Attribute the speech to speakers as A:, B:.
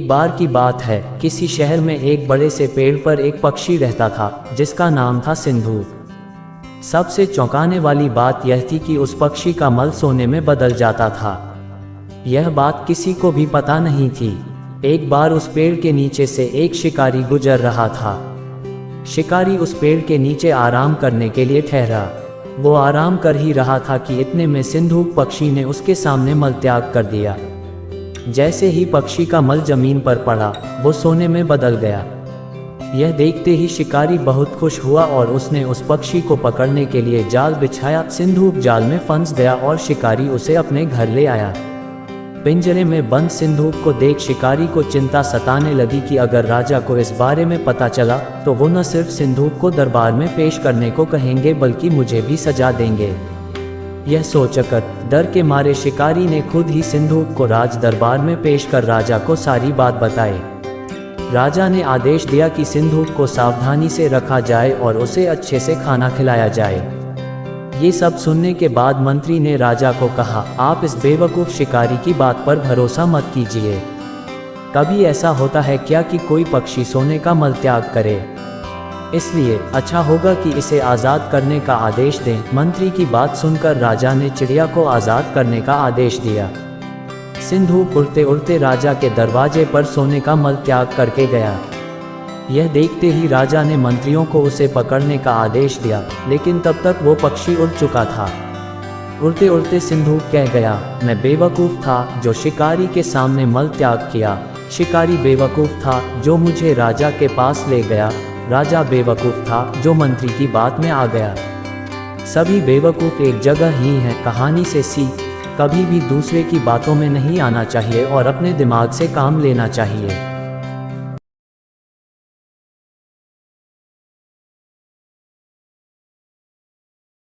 A: बार की बात है, किसी शहर में एक बड़े से पेड़ पर एक पक्षी रहता था जिसका नाम था सिंदूर। सबसे चौंकाने वाली बात यह थी कि उस पक्षी का मल सोने में बदल जाता था। यह बात किसी को भी पता नहीं थी। एक बार उस पेड़ के नीचे से एक शिकारी गुजर रहा था। शिकारी उस पेड़ के नीचे आराम करने के लिए ठहरा। वो आराम कर ही रहा था कि इतने में सिंधूक पक्षी ने उसके सामने मल त्याग कर दिया। जैसे ही पक्षी का मल जमीन पर पड़ा, वो सोने में बदल गया। यह देखते ही शिकारी बहुत खुश हुआ और उसने उस पक्षी को पकड़ने के लिए जाल बिछाया। सिंधूक जाल में फंस गया और शिकारी उसे अपने घर ले आया। पिंजरे में बंद सिंधूक को देख शिकारी को चिंता सताने लगी कि अगर राजा को इस बारे में पता चला तो वो न सिर्फ सिंधूक को दरबार में पेश करने को कहेंगे बल्कि मुझे भी सजा देंगे। यह सोचकर डर के मारे शिकारी ने खुद ही सिंधूक को राज दरबार में पेश कर राजा को सारी बात बताई। राजा ने आदेश दिया कि सिंधूक को सावधानी से रखा जाए और उसे अच्छे से खाना खिलाया जाए। ये सब सुनने के बाद मंत्री ने राजा को कहा, आप इस बेवकूफ़ शिकारी की बात पर भरोसा मत कीजिए। कभी ऐसा होता है क्या कि कोई पक्षी सोने का मल त्याग करे? इसलिए अच्छा होगा कि इसे आज़ाद करने का आदेश दें। मंत्री की बात सुनकर राजा ने चिड़िया को आज़ाद करने का आदेश दिया। सिंधूक उड़ते उड़ते राजा के दरवाजे पर सोने का मल त्याग करके गया। यह देखते ही राजा ने मंत्रियों को उसे पकड़ने का आदेश दिया, लेकिन तब तक वो पक्षी उड़ चुका था। उड़ते उड़ते सिंधूक कह गया, मैं बेवकूफ़ था जो शिकारी के सामने मल त्याग किया। शिकारी बेवकूफ़ था जो मुझे राजा के पास ले गया। राजा बेवकूफ़ था जो मंत्री की बात में आ गया। सभी बेवकूफ़ एक जगह ही हैं। कहानी से सीख, कभी भी दूसरे की बातों में नहीं आना चाहिए और अपने दिमाग से काम लेना चाहिए।